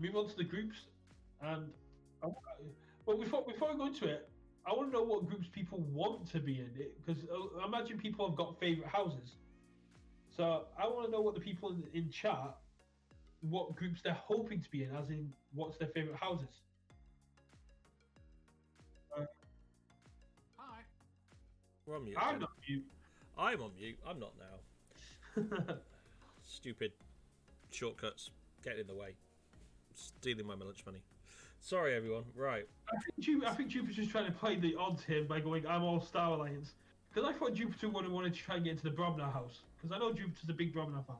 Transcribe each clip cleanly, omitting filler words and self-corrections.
move on to the groups, and but before we go into it, I want to know what groups people want to be in it, because I imagine people have got favorite houses. So I want to know what the people in chat, what groups they're hoping to be in, as in what's their favorite houses. Hi. We're on mute. I'm again. not mute. I'm on mute. I'm not now. Stupid shortcuts getting in the way. Stealing my lunch money. Sorry, everyone. Right. I think Jupiter's just trying to play the odds here by going, I'm all Star Alliance. Because I thought Jupiter wanted to try and get into the Brobner house. Because I know Jupiter's a big Brobner fan.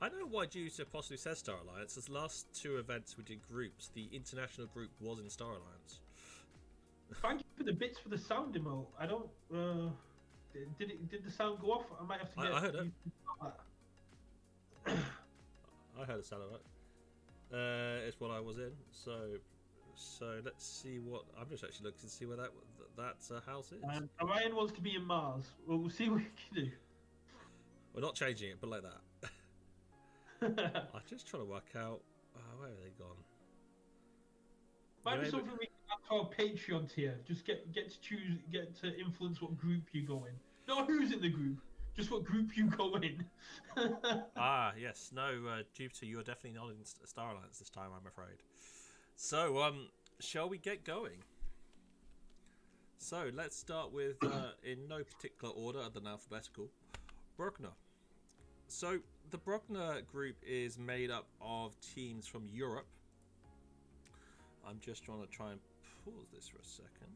I don't know why Jupiter possibly says Star Alliance. As last two events we did groups, the international group was in Star Alliance. Thank you for the bits for the sound demo. I don't. Did the sound go off? I might have to get. I heard it. I heard the sound of it. It's what I was in. So let's see what. I'm just actually looking to see where that house is. Orion wants to be in Mars. Well, we'll see what we can do. We're not changing it, but like that. I'm just trying to work out where have they gone. Might be something we can add to our Patreon tier. Just get to choose, get to influence what group you go in. Not who's in the group, just what group you go in. Yes, no, Jupiter, you are definitely not in Star Alliance this time, I'm afraid. So, shall we get going? So, let's start with, in no particular order other than alphabetical, Brogner. So, the Brogner group is made up of teams from Europe. I'm just trying to pause this for a second.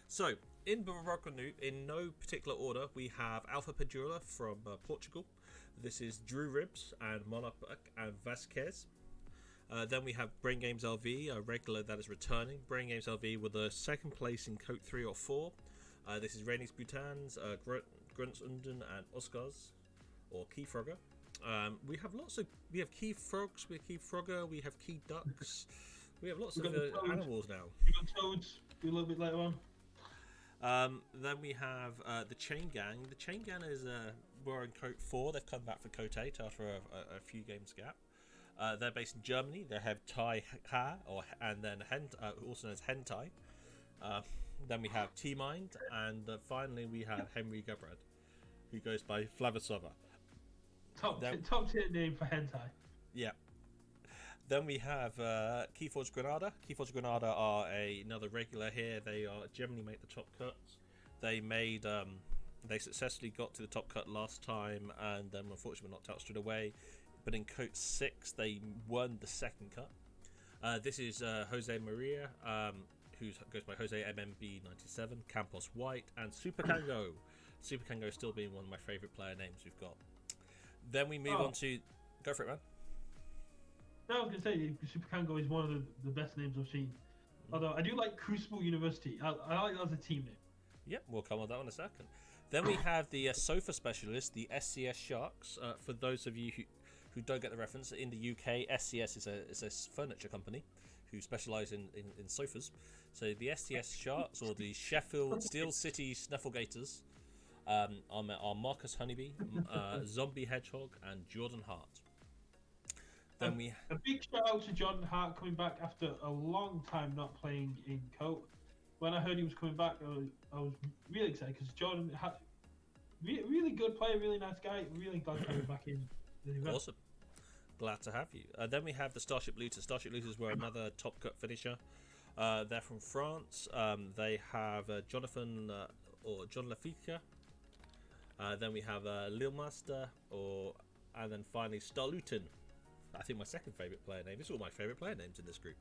So, in Brogner, in no particular order, we have Alpha Padula from Portugal. This is Drew Ribs and Monarch and Vasquez. Then we have Brain Games LV, a regular that is returning. Brain Games LV with a second place in KOTE 3 or 4. This is Renix Butans, Grunsunden and Oscars, or Key Frogger. We have Key Frogs, we have Key Frogger, we have Key Ducks. We have lots of animals now. We've got toads, do a little bit later on. Then we have the Chain Gang. The Chain Gang were in KOTE 4. They've come back for KOTE 8 after a few games gap. They're based in Germany. They have Tai Ha, and then also known as Hentai. Then we have T-Mind, and finally we have Henry Gabrad, who goes by Flavasova. Top tier name for Hentai. Yeah. Then we have Keyforge Granada. Keyforge Granada are another regular here. They generally make the top cuts. They successfully got to the top cut last time, and then unfortunately were knocked out straight away. But in KOTE 6, they won the second cut. This is Jose Maria, who goes by Jose MMB97, Campos White, and Super Kango. Super Kango still being one of my favourite player names we've got. Then we move on to... Go for it, man. No, I was going to say, Super Kango is one of the best names I've seen. Although, I do like Crucible University. I like that as a team name. Yep, we'll come on that in a second. Then we have the sofa specialist, the SCS Sharks. For those of you who don't get the reference, in the UK, SCS is a furniture company who specialise in sofas. So the SCS Sharks, or the Sheffield Steel City Snufflegators, are Marcus Honeybee, Zombie Hedgehog, and Jordan Hart. Then a big shout out to Jordan Hart coming back after a long time not playing in KOTE. When I heard he was coming back, I was really excited because Jordan had really good player, really nice guy. Really glad to have him back in the event. Awesome. Glad to have you. Then we have the Starship Looters. Starship Looters were another top cut finisher. They're from France. They have Jonathan or John Lafica. Then we have Lil Master, and then finally Star Luton. I think my second favourite player name. This is all my favourite player names in this group.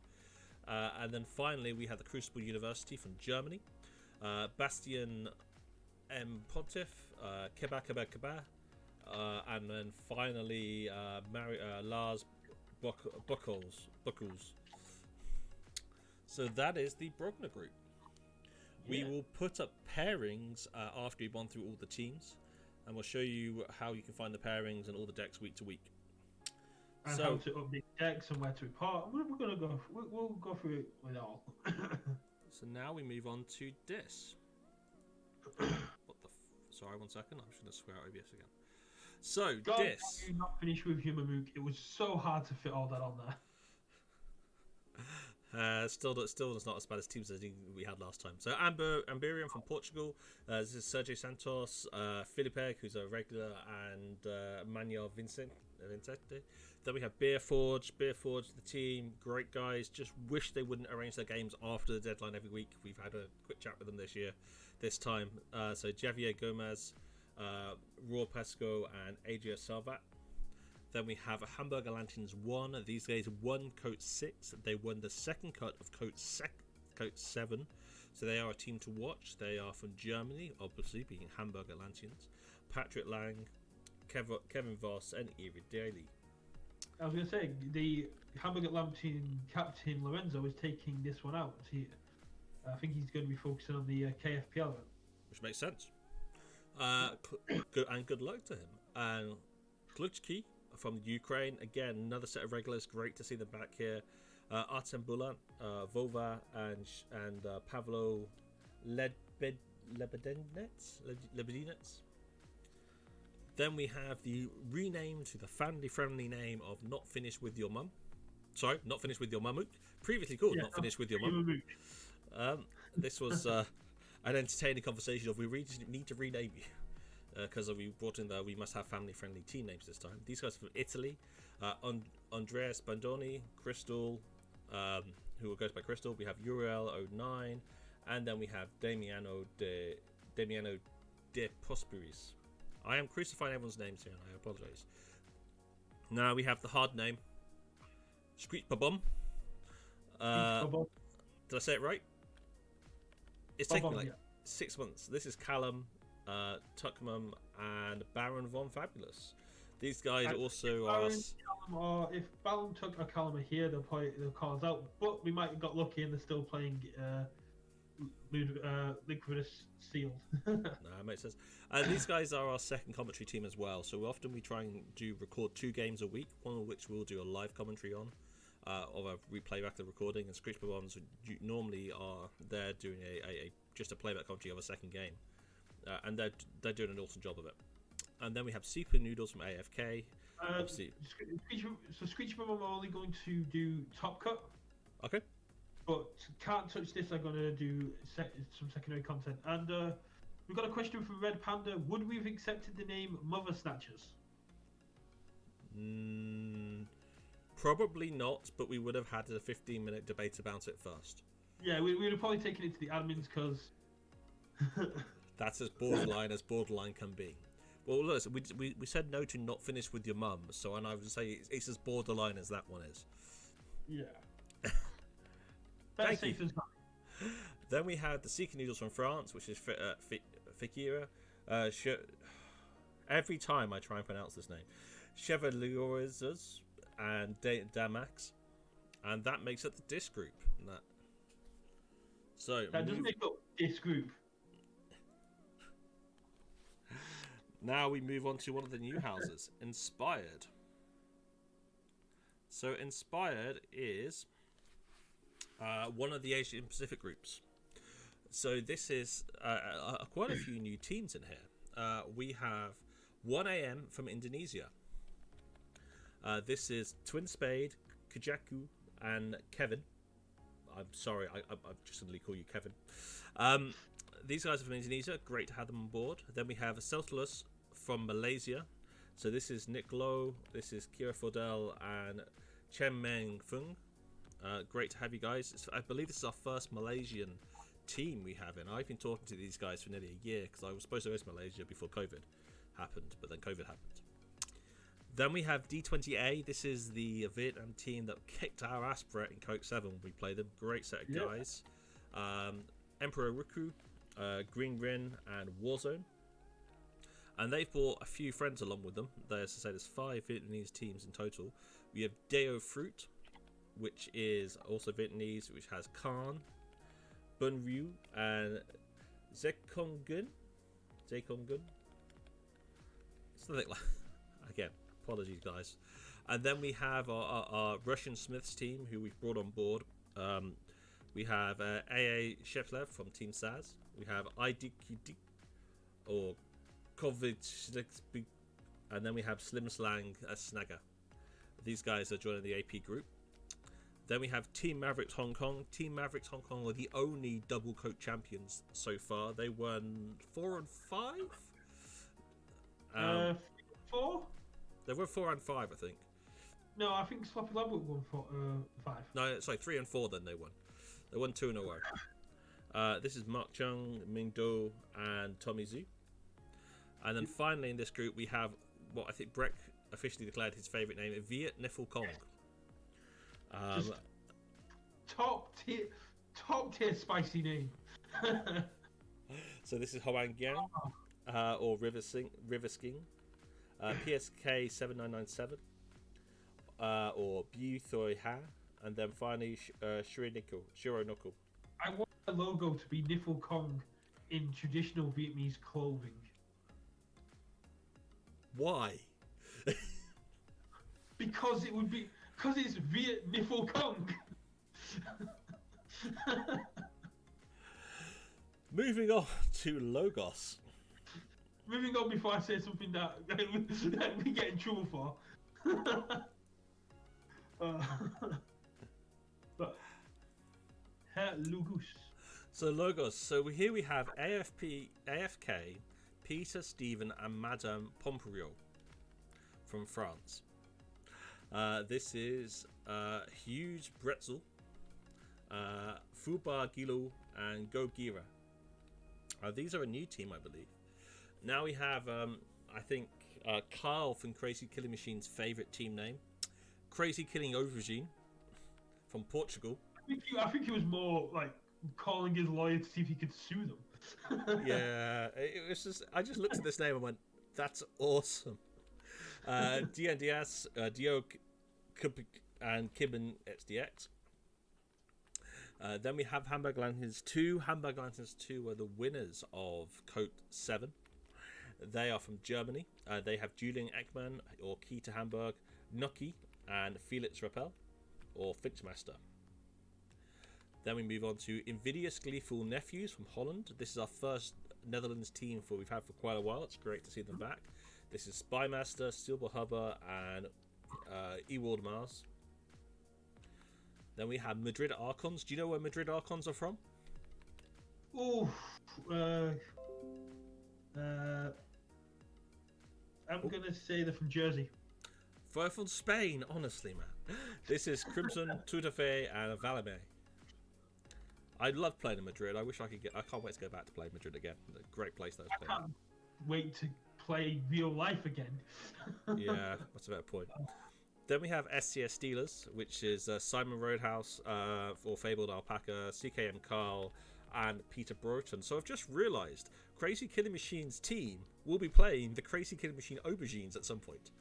And then finally we have the Crucible University from Germany. Bastian M. Pontiff, Keba, and then finally Lars Buckles. So that is the Brogner group. Yeah. We will put up pairings after we've gone through all the teams, and we'll show you how you can find the pairings and all the decks week to week. And how to update decks and where to report. We'll go through it with all. So now we move on to this. Sorry, 1 second. I'm just going to swear out OBS again. So, God, this. you not finished with Human Mook. It was so hard to fit all that on there. Still is not as bad as teams as we had last time. So Amberian from Portugal. This is Sergio Santos, Felipe, who's a regular, and Manuel Vincente. Then we have Beerforge, the team, great guys. Just wish they wouldn't arrange their games after the deadline every week. We've had a quick chat with them this time. So Javier Gomez, Raw Pesco, and Adria Salvat. Then we have Hamburger Lanterns 1. These guys won KOTE 6. They won the second cut of KOTE 7. So they are a team to watch. They are from Germany, obviously, being Hamburger Lanterns. Patrick Lang, Kevin Voss, and Iri Daly. I was going to say, the Hamburger Lantern captain Lorenzo is taking this one out. I think he's going to be focusing on the KFPL. Which makes sense. Good luck to him. And Kluchki from Ukraine, again, another set of regulars. Great to see them back here. Artem Bulan, Vova, and Pavlo Lebedinets. Then we have the rename to the family-friendly name of Not Finished With Your Mum. Sorry, Not Finished With Your Mamook. Previously called Not Finished With Your Mum. This was an entertaining conversation of we really need to rename you. Because we brought in we must have family-friendly team names this time. These guys are from Italy. Andreas Bandoni, Crystal, who goes by Crystal. We have Uriel09, and then we have Damiano de Prosperis. I am crucifying everyone's names here, and I apologise. Now we have the hard name, Screech Babum. Did I say it right? It's taken like 6 months. This is Callum, Tuckmum, and Baron Von Fabulous. These guys also are. If Baron, Tuck, or Callum are here, they'll play the cards out. But we might have got lucky and they're still playing Liquidus Sealed. No, that makes sense. These guys are our second commentary team as well. So often we try and record 2 games a week, one of which we'll do a live commentary on, or a replay back the recording. And Screech Bombs normally are there doing just a playback commentary of a second game. And they're doing an awesome job of it. And then we have Super Noodles from AFK. So Screech Bomb are only going to do Top Cut. Okay. But Can't Touch This are going to do some secondary content. And we've got a question from Red Panda. Would we have accepted the name Mother Snatchers? Probably not, but we would have had a 15-minute debate about it first. Yeah, we would have probably taken it to the admins because... That's as borderline can be. Well, look, we said no to Not Finished With Your Mum, so and I would say it's as borderline as that one is. Yeah. Thank you. Then we have the Seeker Noodles from France, which is Fikira. Every time I try and pronounce this name. Chevaliers and Damax. And that makes up the disc group. That doesn't make up disc group. Now we move on to one of the new houses, Inspired. So Inspired is one of the Asian Pacific groups. So this is quite a few new teams in here. We have 1am from Indonesia. This is Twin Spade, Kajaku, and Kevin. I'm sorry, I'm just going to call you Kevin. These guys are from Indonesia. Great to have them on board. Then we have Celtulus from Malaysia. So this is Nick Lowe, this is Kira Fordell, and Chen Meng Fung. Great to have you guys. I believe this is our first Malaysian team we have in. I've been talking to these guys for nearly a year because I was supposed to go to Malaysia before COVID happened, but then COVID happened. Then we have D20A. This is the Vietnam team that kicked our ass, Brett, in KOTE 7 when we played them. Great set of guys. Emperor Ruku, Green Rin, and Warzone. And they've brought a few friends along with them. There's 5 Vietnamese teams in total. We have Deo Fruit, which is also Vietnamese, which has Khan, Bun Ryu, and Zekongun. Something like again, apologies guys. And then we have our Russian Smiths team, who we've brought on board. We have AA Sheplev from Team Saz. We have IDQD or COVID, and then we have Slim Slang as Snagger. These guys are joining the AP group. Then we have Team Mavericks Hong Kong. Team Mavericks Hong Kong are the only double KOTE champions so far. They won 4 and 5. 4? They were 4 and 5, I think. No, I think Sloppy Lab won 5. No, sorry, 3 and 4. Then they won. They won 2 in a row. This is Mark Chung, Ming Do, and Tommy Zhu. And then finally in this group we have what I think Breck officially declared his favourite name, Viet Niffle Kong. Top tier spicy name. So this is Hoang Yang, or River King, PSK 7997, or Bu Thoi Ha, and then finally Shiro Noko. I want the logo to be Niffle Kong in traditional Vietnamese clothing. Why? Because it's Viet Niffle Kong. Moving on to Logos. Moving on before I say something that we get in trouble for. But Logos. So Logos. So here we have AFK, Peter, Stephen, and Madame Pomperiol from France. This is Hughes Bretzel, Fubar Gilo, and Go Gira. These are a new team, I believe. Now we have, I think, Carl from Crazy Killing Machine's favourite team name, Crazy Killing Aubergine from Portugal. I think he was more like calling his lawyer to see if he could sue them. Yeah, it was just. I just looked at this name and went, "That's awesome." Dian Diaz, Dio, and Kibben XDX. Then we have Hamburg Lanterns 2. Hamburg Lanterns 2 are the winners of KOTE 7. They are from Germany. They have Julian Ekman, or Key to Hamburg, Noki, and Felix Rappel, or Finchmaster. Then we move on to Invidious Gleeful Nephews from Holland. This is our first Netherlands team we've had for quite a while. It's great to see them back. This is Spymaster, Silber Hubber, and Ewald Mars. Then we have Madrid Archons. Do you know where Madrid Archons are from? Oh, I'm gonna say they're from Jersey. They're from Spain, honestly, man. This is Crimson, Tutefe, and Valame. I love playing in Madrid. I wish I could I can't wait to go back to play Madrid again. A great place that was playing. I can't wait to play real life again. Yeah, that's a better point. Then we have SCS Steelers, which is Simon Roadhouse, or Fabled Alpaca, CKM Carl, and Peter Broughton. So I've just realised Crazy Killing Machine's team will be playing the Crazy Killing Machine Aubergines at some point.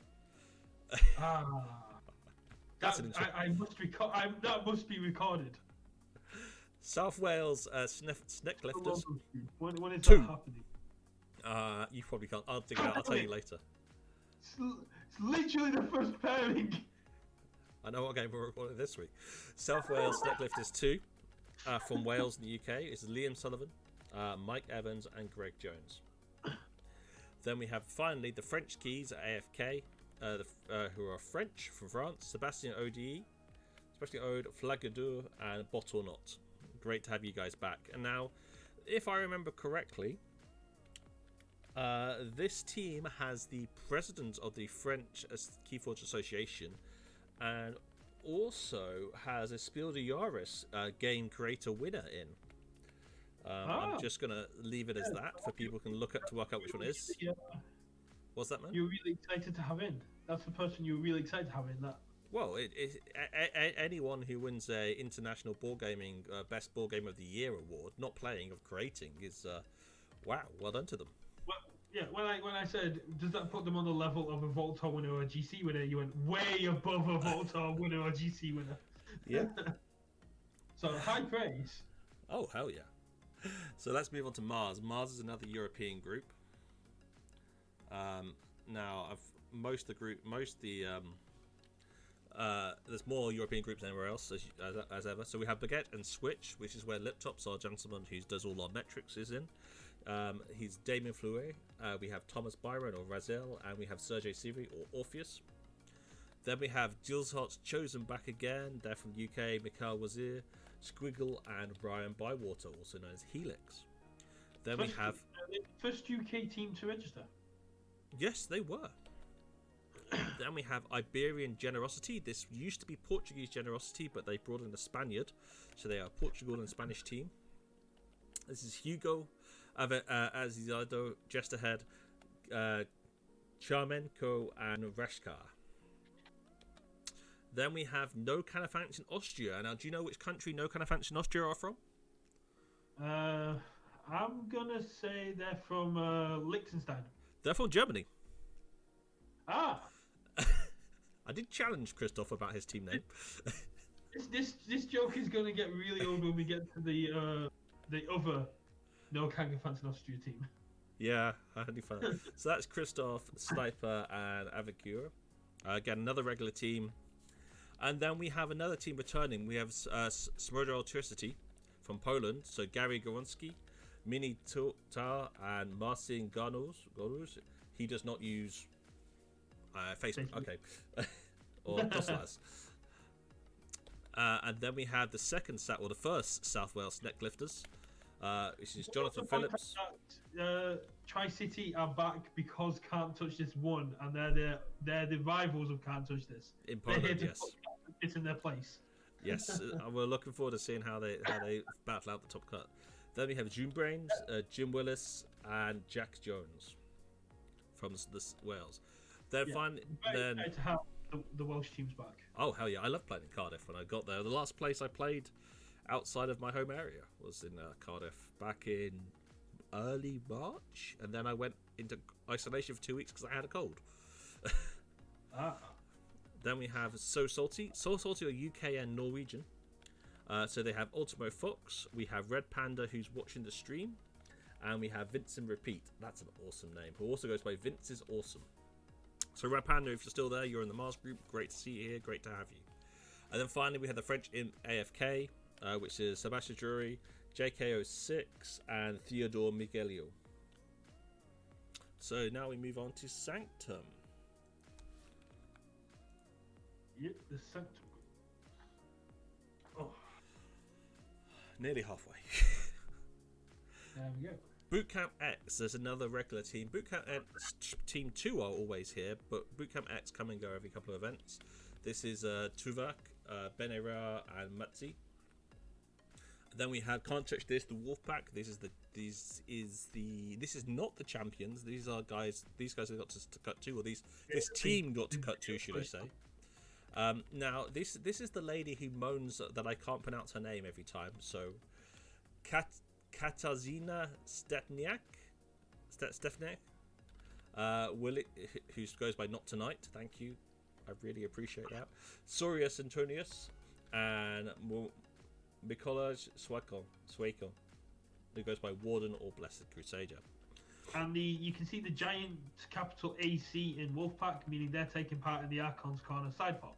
That's I must that must be recorded. South Wales Snecklifters. When is 2. that happening? You probably can't. I'll dig it out. I'll tell you later. It's literally the first pairing. I know what game we're recording this week. South Wales Snecklifters 2 from Wales in the UK is Liam Sullivan, Mike Evans, and Greg Jones. Then we have finally the French Keys at AFK, who are French from France, Sebastian Ode, Sebastian Ode, Flagadour, and Bottlenot. Great to have you guys back. And now, if I remember correctly, this team has the president of the French Keyforge Association, and also has a Spiel des Jahres game creator winner in. I'm just gonna leave it as that for people can look at to work out which one it is. Yeah. What's that, man? You're really excited to have in. That's the person you're really excited to have in. That. Well, anyone who wins a international board gaming best board game of the year award, not playing of creating, is wow, well done to them. Well, yeah. When I said, does that put them on the level of a Voltar winner or a GC winner? You went way above a Voltar winner or GC winner. Yeah. So high praise. Oh hell yeah! So let's move on to Mars. Mars is another European group. Now, there's more European groups than anywhere else, as ever. So we have Baguette and Switch, which is where Liptops, our gentleman who does all our metrics, is in. He's Damien Flouet. We have Thomas Byron, or Razel, and we have Sergei Sivri, or Orpheus. Then we have Jill's Hot's Chosen back again. They're from UK. Mikhail Wazir, Squiggle, and Brian Bywater, also known as Helix. Then we have first UK team to register. Yes, they were. Then we have Iberian Generosity. This used to be Portuguese Generosity, but they brought in a Spaniard, so they are a Portugal and Spanish team. This is Hugo, Azizado, Just Ahead, Charmenko, and Reshkar. Then we have No Canafants in Austria. Now, do you know which country No Canafants in Austria are from? I'm gonna say they're from Liechtenstein. They're from Germany. Ah. I did challenge Christoph about his team name. This joke is gonna get really old when we get to the other No Canafants in Austria team. Yeah, I had fun. So that's Christoph, Sniper, and Avicura. Again, another regular team. And then we have another team returning. We have Smrodra Electricity from Poland. So Gary Goronski, Mini Tar, and Marcin Garnus. He does not use Facebook. Okay. Or Toslas. And then we have the first South Wales Necklifters, which is Jonathan Phillips. Tri-City are back because Can't Touch This won, and they're the rivals of Can't Touch This. In Poland, yes. It's in their place. Yes, we're looking forward to seeing how they battle out the top cut. Then we have June Brains, Jim Willis, and Jack Jones from the Wales. Then Very excited to have the Welsh teams back. Oh hell yeah! I love playing in Cardiff. When I got there, the last place I played outside of my home area was in Cardiff back in early March, and then I went into isolation for 2 weeks because I had a cold. Then we have So Salty. So Salty are UK and Norwegian. So they have Ultimo Fox. We have Red Panda, who's watching the stream, and we have Vincent Repeat. That's an awesome name. Who also goes by Vince is Awesome. So Red Panda, if you're still there, you're in the Mars group. Great to see you here. Great to have you. And then finally, we have the French in AFK, which is Sebastian Jury, JK06, and Theodore Miguelio. So now we move on to Sanctum. Yep, the Sanctum. Oh. Nearly halfway. There we go. Bootcamp X, there's another regular team. Bootcamp X Team 2 are always here, but Bootcamp X come and go every couple of events. This is Tuvak, Benera, and Matzi. Then we have Can't Touch This, the Wolfpack. This is not the champions. These guys have got to cut 2, or this team got to cut 2, should I say. Now this is the lady who moans that I can't pronounce her name every time. So Katarzyna Stefniak, who goes by Not Tonight. Thank you, I really appreciate that. Sorius Antonius and Mikolaj Swakon, who goes by Warden or Blessed Crusader. And you can see the giant capital AC in Wolfpack, meaning they're taking part in the Archon's Corner side pot.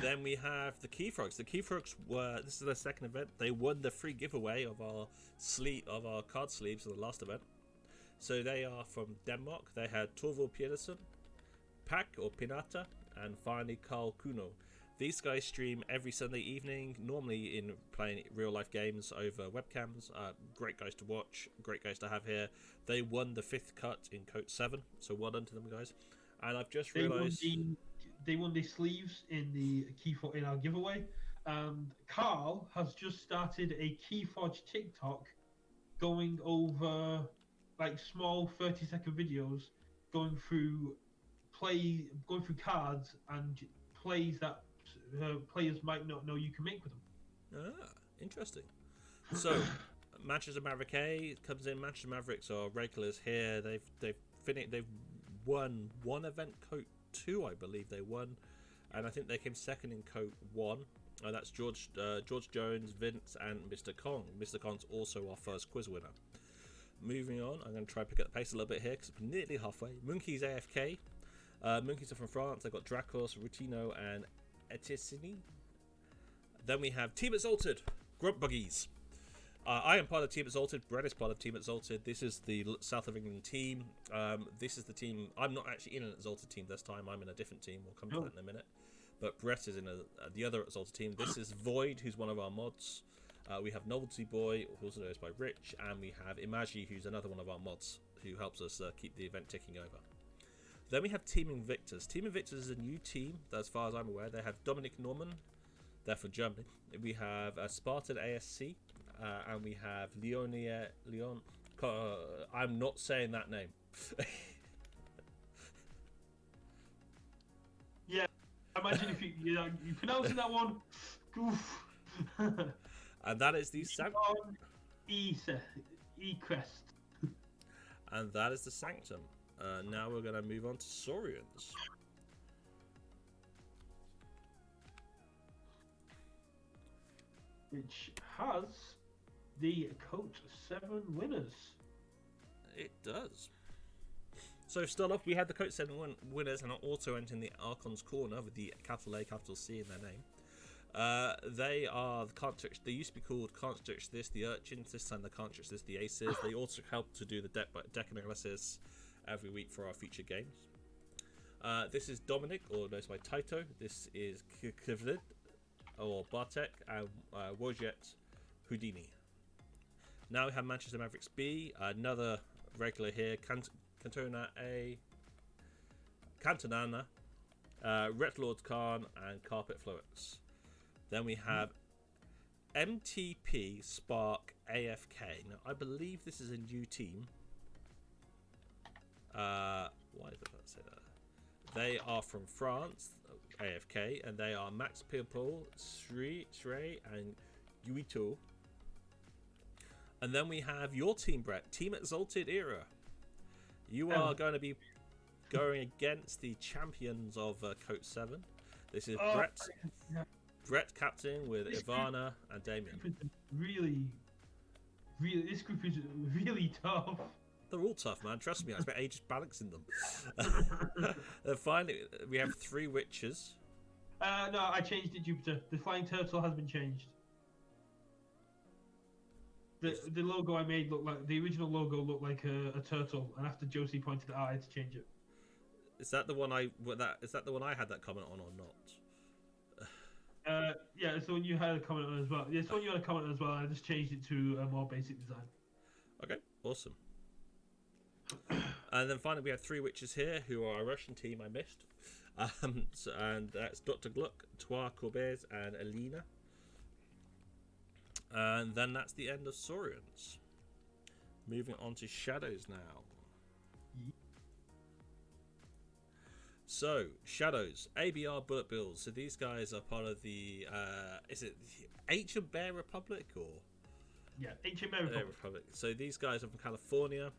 Then we have the Key Frogs. The Key Frogs this is their second event. They won the free giveaway of our card sleeves in the last event. So they are from Denmark. They had Torvald Pedersen, Pak or Pinata, and finally Carl Kuno. These guys stream every Sunday evening, normally in playing real life games over webcams. Great guys to watch, great guys to have here. They won the 5th cut in KOTE 7, so well done to them, guys. And I've just realised they won the sleeves in our giveaway. And Carl has just started a Keyforge TikTok going over like small 30-second videos going through cards and plays that players might not know you can make with them. Interesting. So Manchester Maverick A comes in. Manchester Mavericks are regulars here. They've won one event, KOTE 2, I believe they won, and I think they came second in KOTE 1. That's George Jones, Vince, and Mr. Kong. Mr. Kong's also our first quiz winner. Moving on, I'm going to try and pick up the pace a little bit here because we're nearly halfway. Monkeys AFK. Monkeys are from France. They've got Dracos, Rutino, and Etisini. Then we have Team Exalted, Grunt Buggies. I am part of Team Exalted. Brett is part of Team Exalted. This is the South of England team. This is the team. I'm not actually in an Exalted team this time. I'm in a different team. We'll come to that in a minute. But Brett is in the other Exalted team. This is Void, who's one of our mods. We have Novelty Boy, also known as by Rich, and we have Imagi, who's another one of our mods, who helps us keep the event ticking over. Then we have Team Invictus. Team Invictus is a new team, as far as I'm aware. They have Dominic Norman, they're from Germany. We have Spartan ASC, and we have Leon. I'm not saying that name. Yeah, imagine if you pronouncing that one. Oof. And that is the E-Crest. And that is the Sanctum. Now we're going to move on to Saurians. Which has the KOTE 7 winners. It does. So start off, we had the KOTE 7 winners and are also entering the Archon's Corner with the capital A, capital C in their name. They are the Can't Touch. They used to be called Can't Touch This, the Urchins. This time they Can't Touch This, the Aces. They also help to do the deck analysis every week for our featured games. This is Dominic, or known by Taito. This is Kivlid, or Bartek, and Wojciech Houdini. Now we have Manchester Mavericks B, another regular here, Cantonana A, Cantonana, Ret Lord Khan, and Carpet Flowix. Then we have MTP Spark AFK. Now I believe this is a new team. Why did I say that? They are from France, AFK, and they are Max Pirpol, Shrey, and Yuito. And then we have your team, Brett, Team Exalted Era. You are going to be going against the champions of KOTE 7. This is Brett captain with Ivana and Damien. This group is really tough. They're all tough, man. Trust me, I spent ages balancing them. And finally, we have 3 witches. No, I changed it, Jupiter. The flying turtle has been changed. The logo I made looked like the original logo looked like a turtle, and after Josie pointed it out, I had to change it. Is that the one I had that comment on or not? Yeah, it's the one you had a comment on as well. Yeah, it's the one you had a comment on as well. I just changed it to a more basic design. Okay, awesome. And then finally, we have 3 witches here who are a Russian team I missed. And that's Dr. Gluck, Trois Courbets, and Alina. And then that's the end of Saurians. Moving on to Shadows now. So, Shadows, ABR Bullet Bills. So these guys are part of the, is it Ancient Bear Republic or? Yeah, Ancient Bear Republic. So these guys are from California.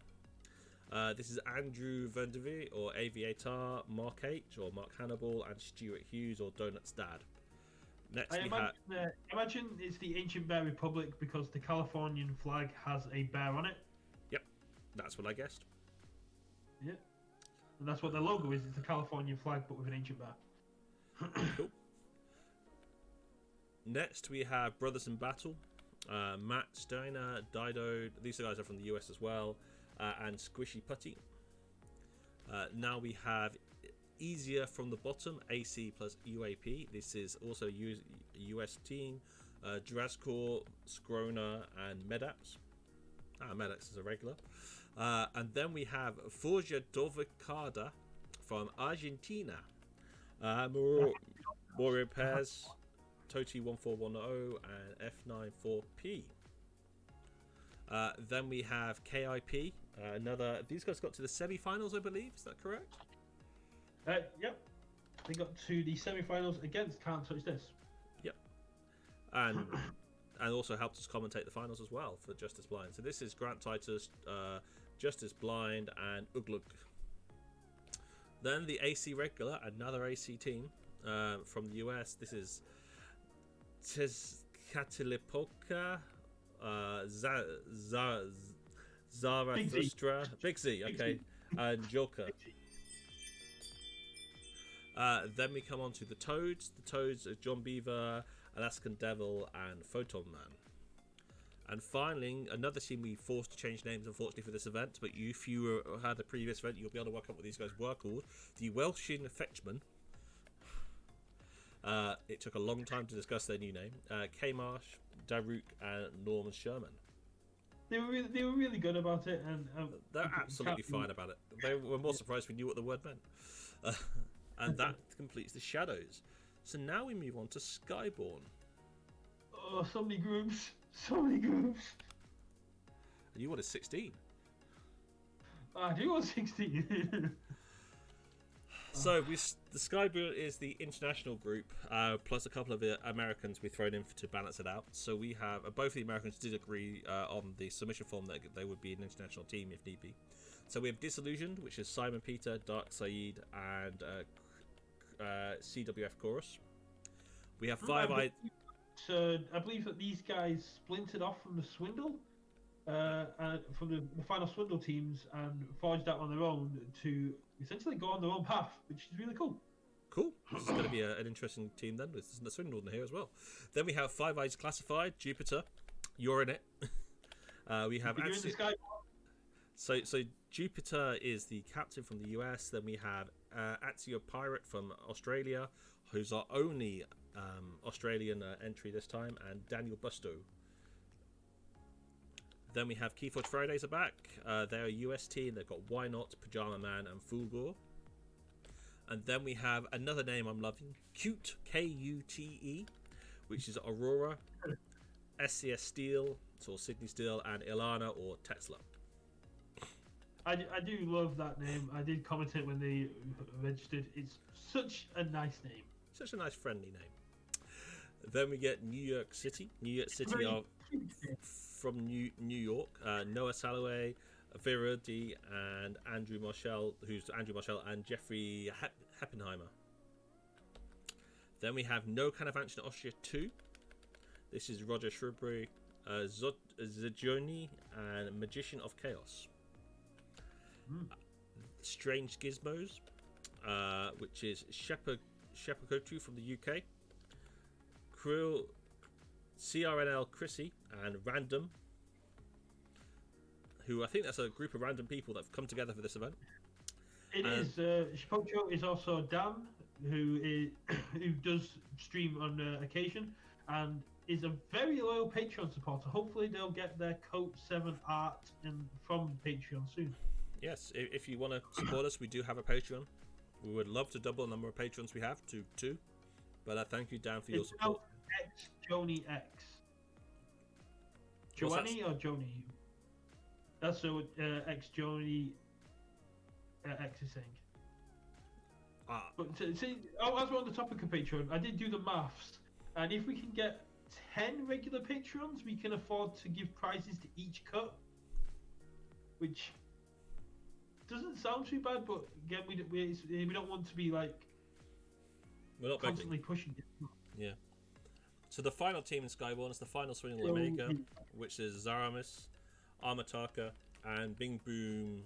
This is Andrew Vandervee, or Aviator, Mark H, or Mark Hannibal, and Stuart Hughes, or Donut's dad. Next I imagine it's the Ancient Bear Republic because the Californian flag has a bear on it. Yep, that's what I guessed. Yeah, and that's what their logo is. It's a Californian flag, but with an ancient bear. Cool. Next, we have Brothers in Battle. Matt Steiner, Dido. These guys are from the US as well. And Squishy Putty. Now we have Easier from the Bottom, AC plus UAP. This is also a US team. Drazkor, Scrona, and Medax. Medax is a regular. And then we have Forja Dovicada from Argentina. Mario Pez, Toti 1410, and F94P. Then we have KIP. These guys got to the semi-finals, I believe. Is that correct? Yep. They got to the semi-finals against Can't Touch This. Yep. And also helped us commentate the finals as well for Justice Blind. So this is Grant Titus, Justice Blind, and Uglug. Then the AC regular, another AC team from the US. This is Tezcatlipoca, Zarathustra, Big Z, okay, and Joker. Then we come on to the Toads. The Toads are John Beaver, Alaskan Devil, and Photon Man. And finally, another team we forced to change names, unfortunately, for this event. But if you had a previous event, you'll be able to work out what these guys were called. The Welsh Fetchmen. It took a long time to discuss their new name. K Marsh, Daruk, and Norman Sherman. They were really good about it, and they're absolutely fine about it. They were more surprised we knew what the word meant. And that completes the Shadows. So now we move on to Skyborn. Oh, so many groups. So many groups. And you wanted 16. I do want 16. So the Skyborn is the international group, plus a couple of Americans we thrown in to balance it out. So we have both the Americans did agree on the submission form that they would be an international team if need be. So we have Disillusioned, which is Simon Peter, Dark Saeed, and CWF Chorus. We have Five Eyes. So I believe that these guys splintered off from the Swindle, from the final Swindle teams, and forged out on their own to essentially go on their own path, which is really cool. Cool. This is going to be an interesting team then. There's the Swindle in here as well. Then we have Five Eyes Classified, Jupiter. You're in it. We have So Jupiter is the captain from the US. Then we have Atsio Pirate from Australia, who's our only Australian entry this time, and Daniel Busto. Then we have Keyforge Fridays are back. They're a US team. They've got Why Not, Pajama Man, and Fulgore. And then we have another name I'm loving, Cute, Kute, which is Aurora, SCS Steel, or Sydney Steel, and Ilana or Tesla. I do love that name. I did comment it when they registered. It's such a nice name. Such a nice, friendly name. Then we get New York City. New York City are from New York. Noah Salloway, Virudi, and Andrew Marshall, and Jeffrey Heppenheimer. Then we have No Canavanch Austria 2. This is Roger Shrewsbury, Zagioni, and Magician of Chaos. Strange Gizmos, which is Shepakotu from the UK. Krill, CRNL Chrissy, and Random, who I think that's a group of random people that have come together for this event. It is. Shepakotu is also Dan, who does stream on occasion, and is a very loyal Patreon supporter. Hopefully they'll get their KOTE 7 art from Patreon soon. Yes, if you want to support us, we do have a Patreon. We would love to double the number of patrons we have to 2. But thank you, Dan, for your support. X Joni X. Joanie or Joni? That's what X Joni X is saying. But see, as we're on the topic of Patreon, I did do the maths, and if we can get 10 regular patrons, we can afford to give prizes to each cut, which doesn't sound too bad, but again, we don't want to be like we're not constantly pushing it. Yeah. So the final team in Skyborn is the final Swindle Omega, which is Zaramis, Amataka, and Bing Boom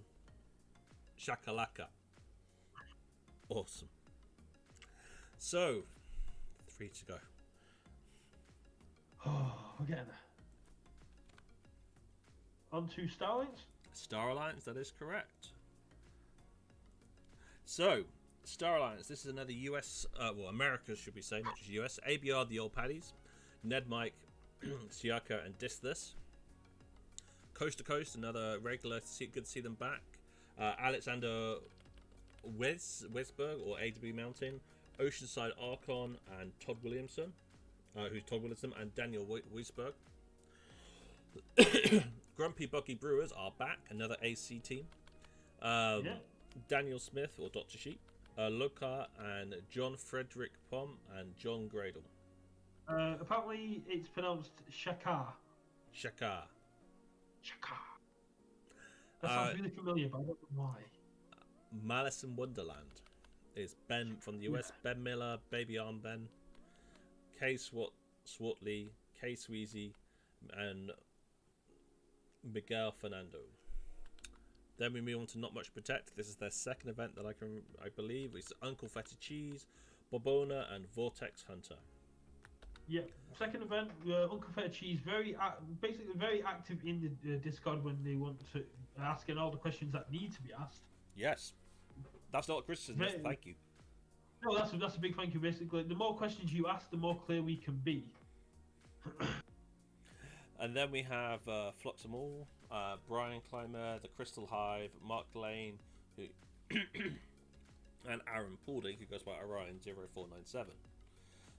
Shakalaka. Awesome. So 3 to go. Oh, we're getting there. On to Star Alliance? Star Alliance, that is correct. So, Star Alliance, this is another US, America should we say, not just US. ABR, the Old Paddies, Ned Mike, Siaka, and Disthus. Coast to Coast, another regular, good to see them back. Alexander Wesberg, or AW Mountain, Oceanside Archon, and Todd Williamson, who's Todd Williamson, and Daniel Wiesberg. Grumpy Buggy Brewers are back, another AC team. Daniel Smith, or Dr. Sheep, Lokar, and John Frederick Pom, and John Gradle. Apparently it's pronounced Shakar. Shakar. That sounds really familiar, but I don't know why. Malice in Wonderland is Ben from the US, Ben Miller, Baby Arm Ben, Kay Swartley, Kay Sweezy, and Miguel Fernando. Then we move on to Not Much Protect. This is their second event that I believe. It's Uncle Feta Cheese, Bobona, and Vortex Hunter. Yeah, second event, Uncle Fair Cheese, basically very active in the Discord when they want to asking all the questions that need to be asked. Yes, that's not a criticism. That's a thank you. No, that's a big thank you. Basically, the more questions you ask, the more clear we can be. And then we have Floxamall, Brian Clymer, the Crystal Hive, Mark Lane, who and Aaron Paulding, who goes by Orion0497.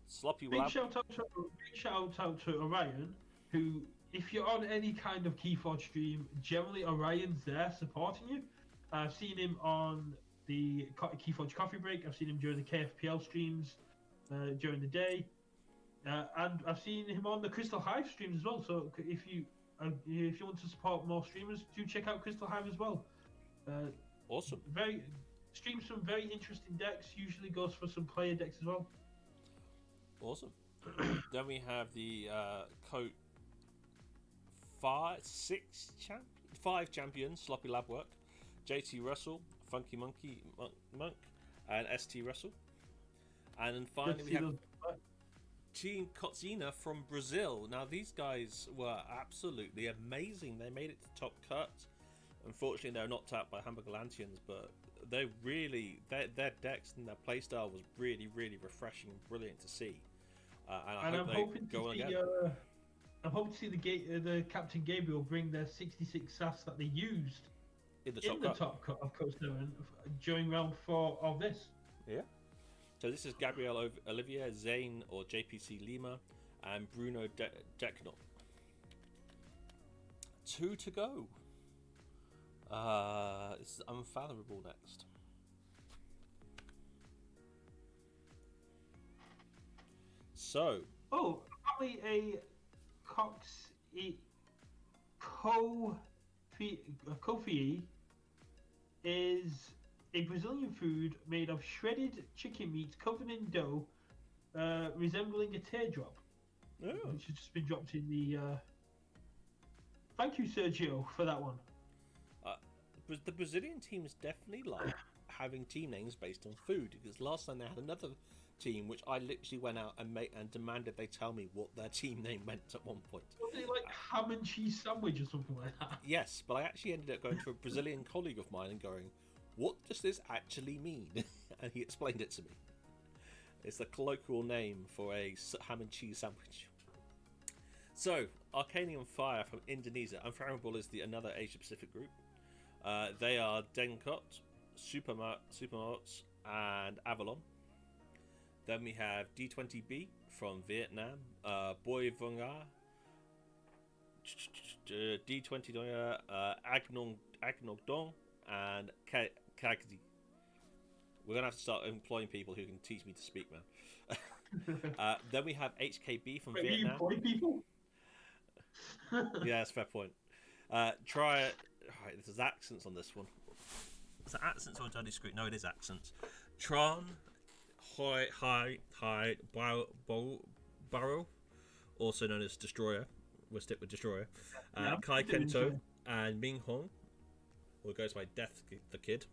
Sloppy Big Lab. shout out to Orion, who, if you're on any kind of Keyforge stream, generally Orion's there supporting you. I've seen him on the Keyforge Coffee Break. I've seen him during the KFPL streams during the day. And I've seen him on the Crystal Hive streams as well. So if you want to support more streamers, do check out Crystal Hive as well. Awesome. Streams some very interesting decks. Usually goes for some player decks as well. Awesome. Then we have the KOTE 5 champions, Sloppy Lab Work, JT Russell, Funky Monkey Monk, and ST Russell. And then finally we have Team KOTE from Brazil. Now these guys were absolutely amazing. They made it to top cut. Unfortunately, they were knocked out by Hamburger Lantians, but they really their decks and their playstyle was really, really refreshing and brilliant to see. And I'm hoping to see the Captain Gabriel bring their 66 SAS that they used in the top cut of KOTE 7 during round 4 of this. Yeah. So this is Gabriel Olivier, Zane or JPC Lima, and Bruno Decno. 2 to go. This is Unfathomable next. So. Oh, apparently a Kofi is a Brazilian food made of shredded chicken meat covered in dough, resembling a teardrop. Oh. Which has just been dropped in the. Thank you, Sergio, for that one. The Brazilian team is definitely like having team names based on food, because last time they had another team which I literally went out and demanded they tell me what their team name meant at one point. Wasn't it like ham and cheese sandwich or something like that? Yes, but I actually ended up going to a Brazilian colleague of mine and going, what does this actually mean? And he explained it to me. It's the colloquial name for a ham and cheese sandwich. So, Arcanium Fire from Indonesia. Unfathomable is another Asia Pacific group. They are Denkot, Supermarts, and Avalon. Then we have D20B from Vietnam, Boy Vunga, D20 Agnong Dong, and Kagdi. We're gonna have to start employing people who can teach me to speak, man. Then we have HKB from Vietnam. You employ people? Yeah, that's a fair point. Try it. Right, there's accents on this one. Is it accents or dirty script? No, it is accents. Tron, Hi, Barrow, also known as Destroyer. We'll stick with Destroyer. Kai Kento and Ming Hong, or goes by Death the Kid.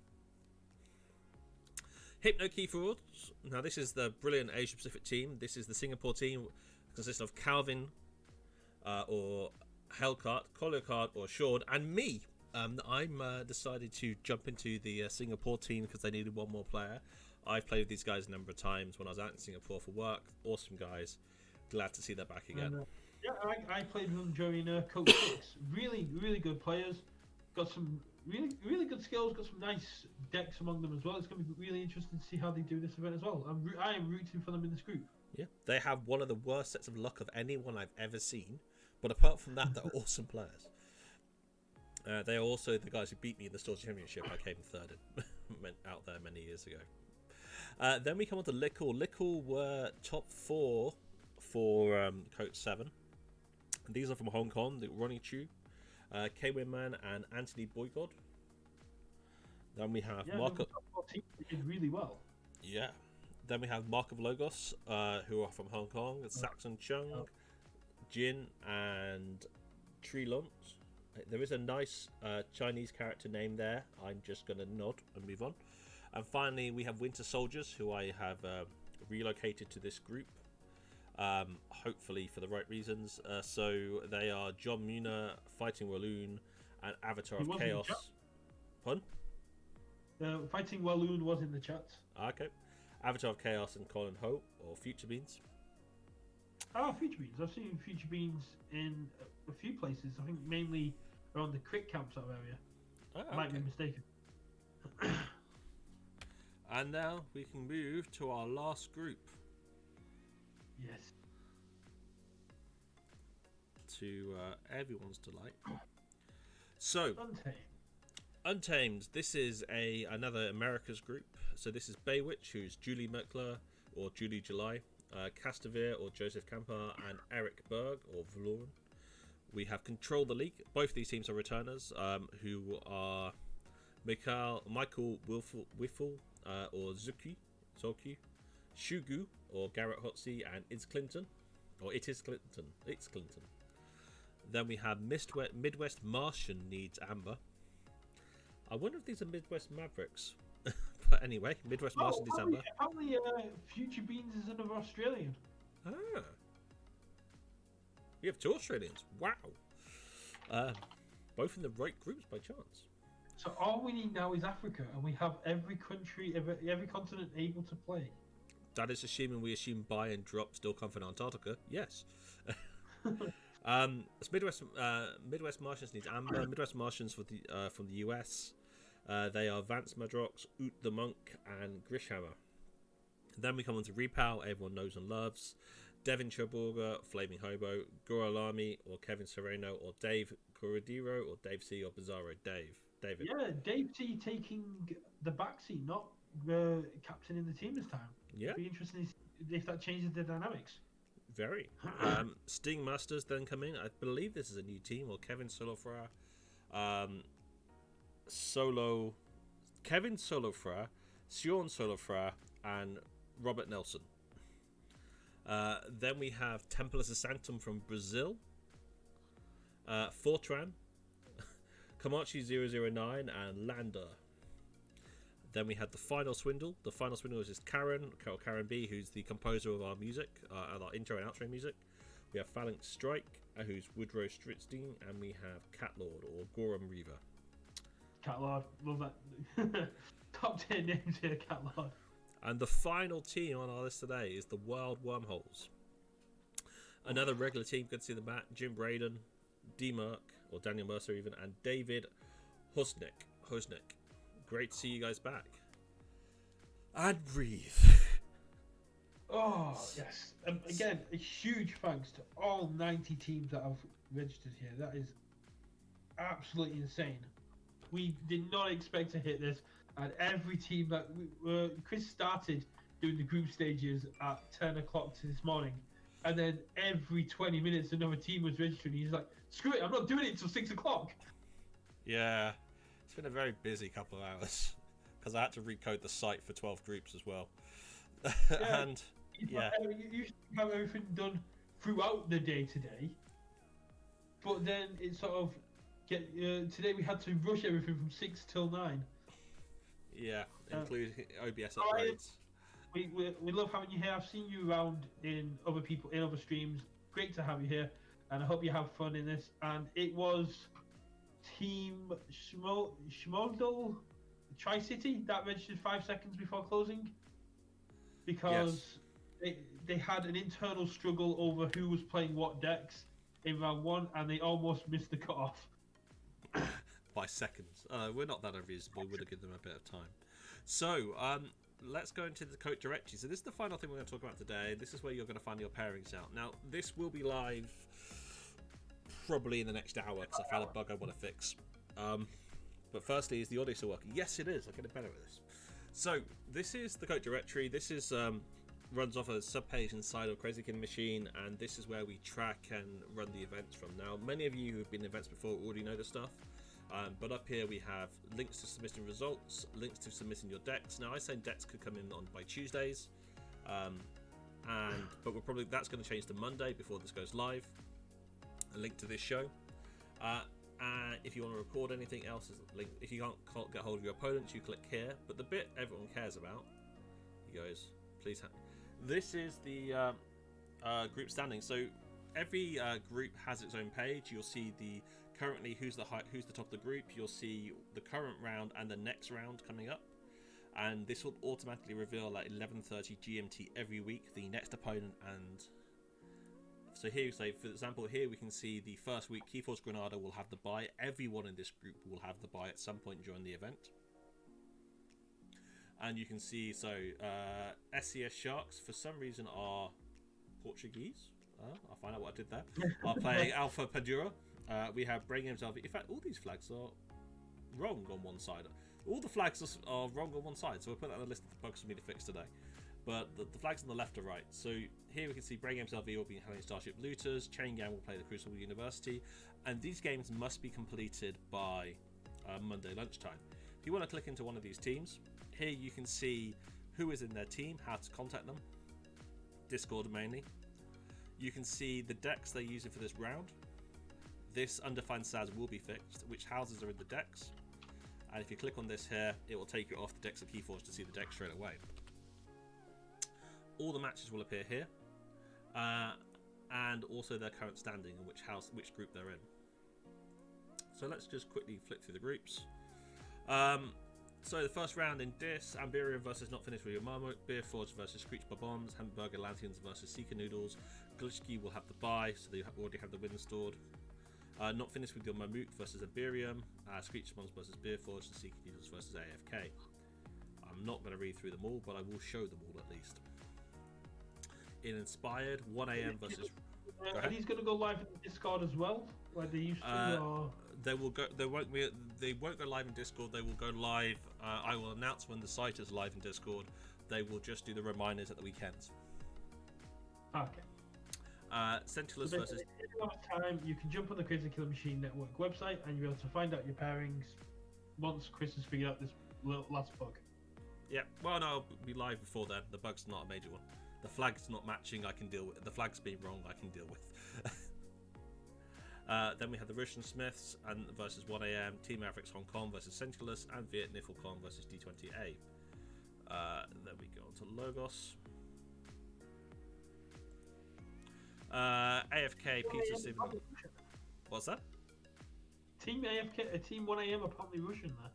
Hypno Key Frauds. Now this is the brilliant Asia Pacific team. This is the Singapore team. It consists of Calvin, or Hellcart, Colocard, or Shord, and me. I'm decided to jump into the Singapore team because they needed one more player. I've played with these guys a number of times when I was out in Singapore for work. Awesome guys. Glad to see they're back again. Yeah, I played with them during KOTE 6. Really, really good players. Got some really, really good skills. Got some nice decks among them as well. It's going to be really interesting to see how they do this event as well. I am rooting for them in this group. Yeah, they have one of the worst sets of luck of anyone I've ever seen. But apart from that, they're awesome players. They are also the guys who beat me in the Stores Championship. I came third out there many years ago. Then we come on to Lickle. Lickle were top 4 for KOTE 7. And these are from Hong Kong, the Ronnie Chu, K-Win Man, and Anthony Boygod. Then we have Mark of... did really well. Yeah. Then we have Mark of Logos, who are from Hong Kong, Saxon Chung, Jin, and Tree Lunt. There is a nice Chinese character name there. I'm just going to nod and move on. And finally, we have Winter Soldiers, who I have relocated to this group. hopefully for the right reasons. So they are John Muner, Fighting Walloon, and Avatar of Chaos. Pardon? Fighting Walloon was in the chat. Okay. Avatar of Chaos and Colin Ho, or Future Beans. Oh, Future Beans. I've seen Future Beans in a few places. I think mainly around the crit camp sort of area. Oh, I might be mistaken. And now we can move to our last group. Yes. To everyone's delight. So, Untamed. This is another America's group. So this is Baywitch, who's Julie Merkler or Julie July, Castavir or Joseph Camper, and Eric Berg or Vloren. We have Control the League. Both these teams are returners, who are Michael Wiffle or Zoki, Shugu or Garrett Hotzi, and It's Clinton. Then we have Midwest Martian needs Amber. I wonder if these are Midwest Mavericks. But anyway, Midwest Martian needs Amber. Apparently, Future Beans is another Australian. Ah. We have 2 Australians. Wow. Both in the right groups by chance. So all we need now is Africa, and we have every country, every continent able to play. That is assuming we assume buy and drop still come from Antarctica. Yes. It's Midwest Martians needs Amber. Midwest Martians from the US. They are Vance Madrox, Oot the Monk, and Grishhammer. Then we come on to Repow, everyone knows and loves. Devin Choborga, Flaming Hobo, Goralami, or Kevin Sereno, or Dave Corradiro, or Dave C, or Bizarro David. Yeah, Dave C taking the backseat, not captaining the team this time. Yeah. It'd be interesting if that changes the dynamics. Very. Sting Masters then come in. I believe this is a new team, or Kevin Solofra, Kevin Solofra, Sion Solofra, and Robert Nelson. Then we have Templar Sanctum from Brazil, Fortran, Kamachi 009, and Lander. Then we had the Final Swindle. The Final Swindle is just Karen B, who's the composer of our music, our intro and outro music. We have Phalanx Strike, who's Woodrow Stritzstein, and we have Catlord, or Gorham Reaver. Catlord, love that. Top 10 names here, Catlord. And the final team on our list today is the Wild Wormholes. Another regular team, good to see them back. Jim Braden, D. Merck, or Daniel Mercer even, and David Hosnick. Great to see you guys back. And breathe. Oh, yes. Again, a huge thanks to all 90 teams that have registered here. That is absolutely insane. We did not expect to hit this. And every team that Chris started doing the group stages at 10 o'clock this morning. And then every 20 minutes, another team was registering. He's like, screw it, I'm not doing it until 6 o'clock. Yeah. It's been a very busy couple of hours because I had to recode the site for 12 groups as well. Yeah, and you should have everything done throughout the day today, but then it sort of today we had to rush everything from 6 till 9. Yeah, including OBS upgrades. We love having you here. I've seen you around in other streams. Great to have you here, and I hope you have fun in this. And it was Team Schmoldel Tri-City that registered 5 seconds before closing because they had an internal struggle over who was playing what decks in round 1, and they almost missed the cutoff. By seconds. We're not that unreasonable. We would have given them a bit of time. So, let's go into the KOTE directory. So this is the final thing we're going to talk about today. This is where you're going to find your pairings out. Now, this will be live probably in the next hour because I found a bug I want to fix. But firstly, is the audio still working? Yes, it is. I'm getting better at this. So, this is the KOTE directory. This is runs off a subpage inside of Crazy King Machine, and this is where we track and run the events from. Now, many of you who have been in events before already know this stuff. But up here we have links to submitting results, links to submitting your decks. Now I say decks could come in on by Tuesdays, but that's going to change to Monday before this goes live. A link to this show. If you want to record anything else, is a link. If you can't get hold of your opponents, you click here. But the bit everyone cares about, he goes, please. This is the group standing. So every group has its own page. You'll see currently who's the top of the group. You'll see the current round and the next round coming up, and this will automatically reveal at 11:30 GMT every week the next opponent. And so here, say for example, here we can see the first week Keyforce Granada will have the bye. Everyone in this group will have the bye at some point during the event. And you can see, so SCS Sharks for some reason are Portuguese. I'll find out what I did there. Are playing Alpha Padura. We have Brain Games LV. In fact, all these flags are wrong on one side. All the flags are wrong on one side, so we'll put that on the list of bugs for me to fix today. But the flags on the left are right. So here we can see Brain Games LV will be handling Starship Looters. Chain Gang will play the Crucible University. And these games must be completed by Monday lunchtime. If you want to click into one of these teams, here you can see who is in their team, how to contact them, Discord mainly. You can see the decks they're using for this round. This undefined SAS will be fixed, which houses are in the decks. And if you click on this here, it will take you off the decks of Keyforce to see the deck straight away. All the matches will appear here, and also their current standing and which group they're in. So let's just quickly flick through the groups. So the first round in Dis, Amberium versus Not Finished With Your Marmot, Beer Forge versus Screech Bombs, Hamburger Lanterns versus Seeker Noodles, Glitchkey will have the bye, so they already have the win stored. Not Finished With Your Mamook versus Amberium, Screech Bombs versus Beer Forge, and Seeker Noodles versus AFK. I'm not going to read through them all, but I will show them all at least. In Inspired, 1 AM versus... Are these going to go live in Discord as well, like they used to? Or... They will go. They won't go live in Discord. They will go live. I will announce when the site is live in Discord. They will just do the reminders at the weekends. Okay. Sentineless so versus. Time you can jump on the Crazy Killer Machine Network website and you'll be able to find out your pairings once Chris has figured out this last bug. Yeah. Well, no, I'll be live before then. The bug's not a major one. The flag's not matching. I can deal with. The flag's being wrong. I can deal with. Then we have the Russian Smiths and versus 1 AM, Team Mavericks Hong Kong versus Sentineless, and Viet Niflcon versus D20A. Then we go on to Logos. AFK, Peter Steven. What's that? Team AFK, Team 1 AM apparently Russian there.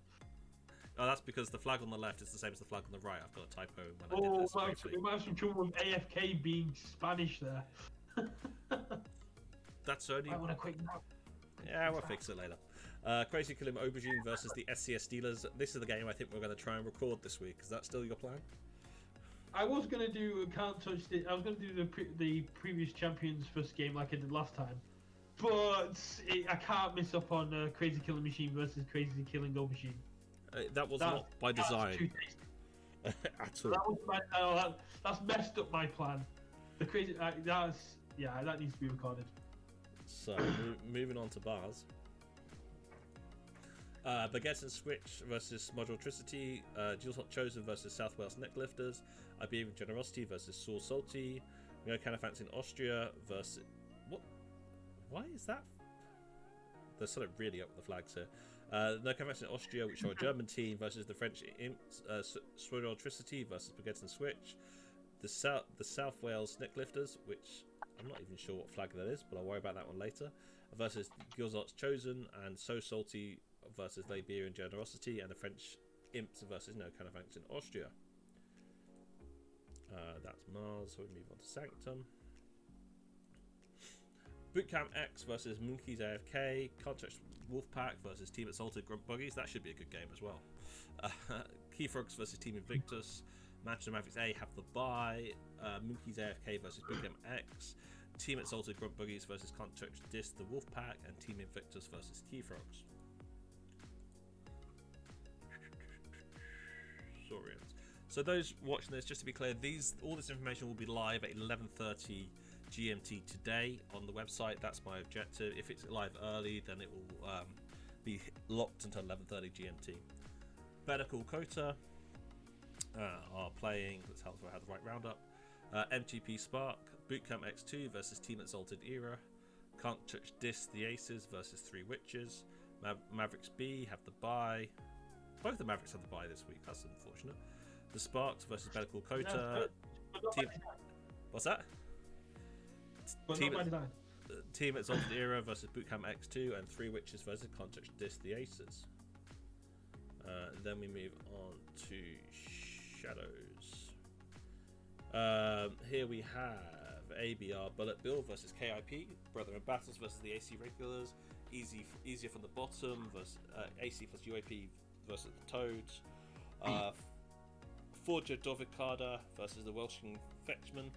Oh, that's because the flag on the left is the same as the flag on the right. I've got a typo when I did this. We might have some trouble with AFK being Spanish there. That's only. I want a quick note. Yeah, we'll fix it later. Crazy Killer Aubergine versus the SCS Steelers. This is the game I think we're going to try and record this week. Is that still your plan? I was going to do Can't Touch It. I was going to do the previous champions first game like I did last time. But I can't miss up on Crazy Killer Machine versus Crazy Killing Aubergine. That was not by design. At all. That's messed up my plan. The crazy that needs to be recorded. So moving on to bars. Baguette and Switch versus Modultricity, Jules Hot Chosen versus South Wales Necklifters, Iberian Generosity versus Saul Salty, Mio Canafants in Austria versus what? Why is that? They're sort of really up with the flags here. No Canafants in Austria, which are a German team, versus the French Imps, Swordoltricity versus Baguette and Switch, the South Wales Necklifters, which I'm not even sure what flag that is, but I'll worry about that one later, versus Gilzart's Chosen, and So Salty versus Liberian Generosity, and the French Imps versus No Canafants in Austria. That's Mars, so we move on to Sanctum. Bootcamp X versus Monkey's AFK, Context Wolfpack versus Team Exalted Grunt Buggies. That should be a good game as well. Keyfrogs versus Team Invictus. Manchester Mavericks A have the bye. Monkey's AFK versus Bootcamp X. Team Exalted Grunt Buggies versus Context Dis the Wolfpack, and Team Invictus versus Keyfrogs. Saurians. So those watching this, just to be clear, all this information will be live at 11:30 GMT today on the website. That's my objective. If it's live early, then it will be locked until 11:30 GMT. Better Call KOTE are playing. Let's have the right roundup. MTP Spark, Bootcamp X2 versus Team Exalted Era. Can't Touch Dis the Aces versus 3 Witches. Mavericks B have the bye. Both the Mavericks have the bye this week. That's unfortunate. The Sparks versus Better Call KOTE. What's that? but team not by design. Team Exalted Era versus Bootcamp X2, and Three Witches versus Context Disc the Aces. Then we move on to Shadows. Here we have ABR Bullet Bill versus KIP, Brother in Battles versus the AC Regulars, Easier from the Bottom versus AC plus UAP versus the Toads, Forger Dovikada versus the Welshing Fetchman,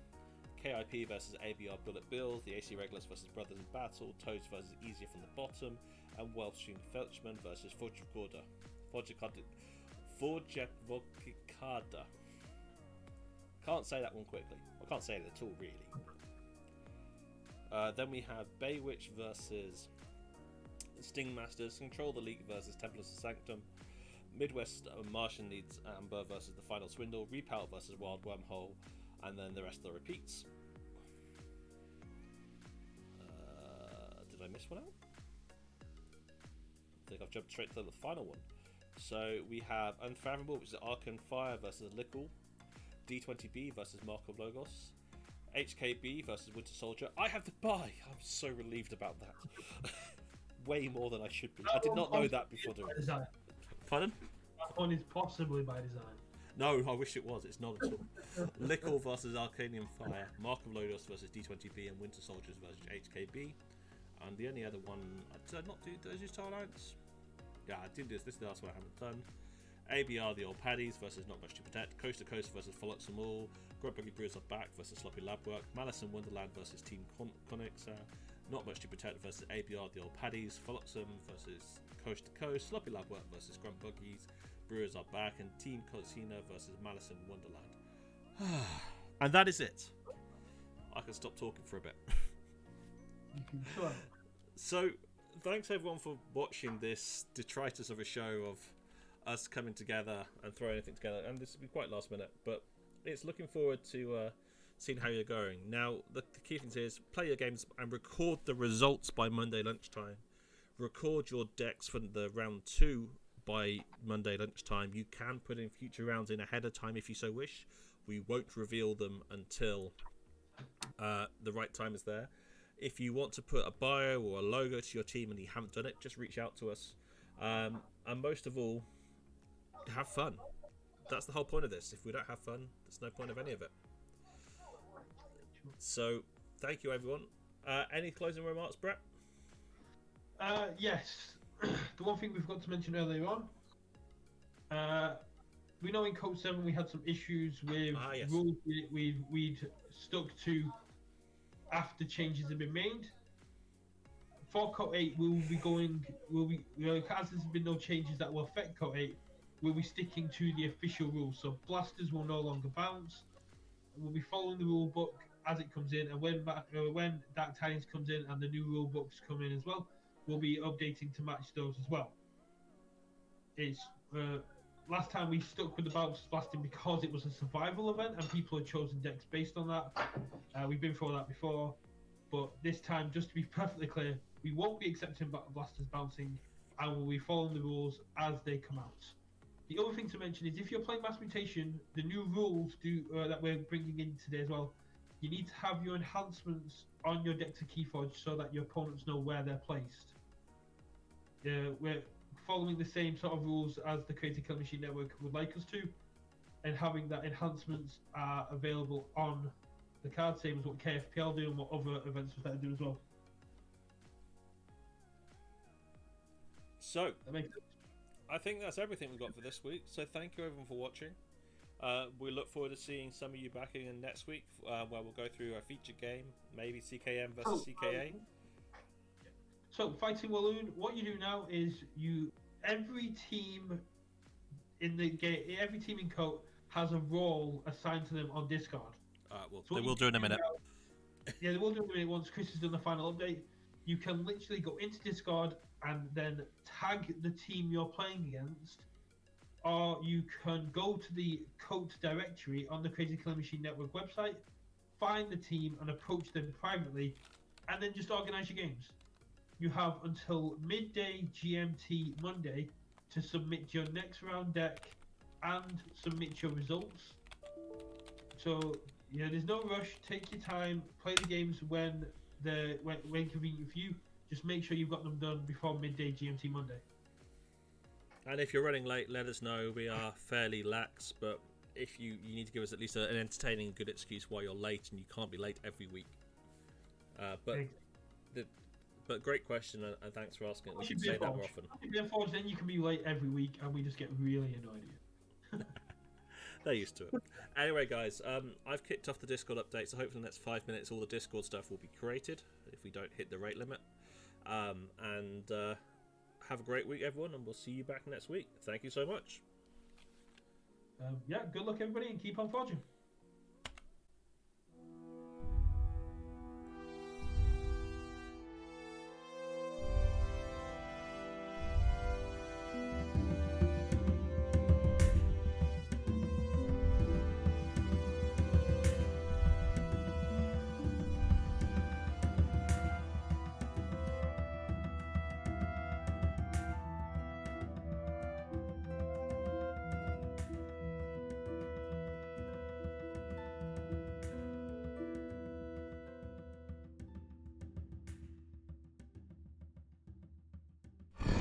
KIP versus ABR Bullet Bills, the AC Regulars versus Brothers in Battle, Toads versus Easier from the Bottom, and Welshing Felchman versus Forjavoda. Can't say that one quickly. I can't say it at all, really. Then we have Baywitch versus Stingmasters, Control the League versus Templars of Sanctum, Midwest Martian Needs Amber versus the Final Swindle, Repout versus Wild Wormhole, and then the rest of the repeats. Did I miss one out? I think I've jumped straight to the final one. So we have Unfathomable, which is Arcane Fire versus Lickle, D20B versus Mark of Logos, HKB versus Winter Soldier. I have the buy! I'm so relieved about that. Way more than I should be. I did not know that before doing it. Pardon? That one is possibly by design. No, I wish it was. It's not at all. Lickle versus Arcanium Fire, Mark of Lodos versus D20B, and Winter Soldiers versus HKB. And the only other one, did I not do those Star Alliance? Yeah, I did this. This is the last one I haven't done. ABR the Old Paddies versus Not Much to Protect, Coast to Coast versus Frolicsome All, Grumpy Brewers are Back versus Sloppy Lab Work, Malice in Wonderland versus Team Connex, Not Much to Protect versus ABR the Old Paddies, Frolicsome versus Coast to Coast, Sloppy Lab Work versus Grump Buggies, Brewers are Back, and Team Cosina versus Malice in Wonderland. And that is it. I can stop talking for a bit. So, thanks everyone for watching this detritus of a show of us coming together and throwing anything together. And this will be quite last minute, but it's looking forward to seeing how you're going. Now, the key thing is play your games and record the results by Monday lunchtime. Record your decks for the round 2 by Monday lunchtime. You can put in future rounds in ahead of time if you so wish. We won't reveal them until the right time is there. If you want to put a bio or a logo to your team and you haven't done it, just reach out to us. And most of all, have fun. That's the whole point of this. If we don't have fun, there's no point of any of it. So, thank you everyone. Any closing remarks, Brett? Yes. The one thing we forgot to mention earlier on, we know in KOTE 7 we had some issues with rules we'd stuck to after changes have been made. For KOTE 8, we will be going, as there's been no changes that will affect KOTE 8, we'll be sticking to the official rules. So blasters will no longer bounce. We'll be following the rule book as it comes in, and when Dark Tidings comes in and the new rule books come in as well, we'll be updating to match those as well. It's last time we stuck with the bounce blasting because it was a survival event and people had chosen decks based on that. We've been through that before, but this time, just to be perfectly clear, we won't be accepting blasters bouncing and we'll be following the rules as they come out. The other thing to mention is if you're playing Mass Mutation, the new rules that we're bringing in today as well, you need to have your enhancements on your deck to Keyforge so that your opponents know where they're placed. We're following the same sort of rules as the Creative Kill Machine Network would like us to, and having that enhancements are available on the card, same as what KFPL do and what other events that do as well. So, I think that's everything we've got for this week. So thank you everyone for watching. We look forward to seeing some of you back again next week, where we'll go through a featured game, maybe CKM versus CKA. So Fighting Walloon, what you do now is every team in the game, every team in KOTE has a role assigned to them on Discord. So they will do in a minute. Yeah, they will do in a minute once Chris has done the final update. You can literally go into Discord and then tag the team you're playing against, or you can go to the KOTE directory on the Crazy Killing Machine Network website, find the team and approach them privately, and then just organize your games. You have until midday GMT Monday to submit your next round deck and submit your results. So there's no rush. Take your time. Play the games when convenient for you. Just make sure you've got them done before midday GMT Monday. And if you're running late, let us know. We are fairly lax, but if you need to give us at least an entertaining, good excuse why you're late, and you can't be late every week. But great question, and thanks for asking. We should say that more often. Then you can be late every week, and we just get really annoyed at you. They're used to it. Anyway, guys, I've kicked off the Discord update, so hopefully in the next 5 minutes all the Discord stuff will be created, if we don't hit the rate limit. Have a great week, everyone, and we'll see you back next week. Thank you so much. Good luck, everybody, and keep on forging.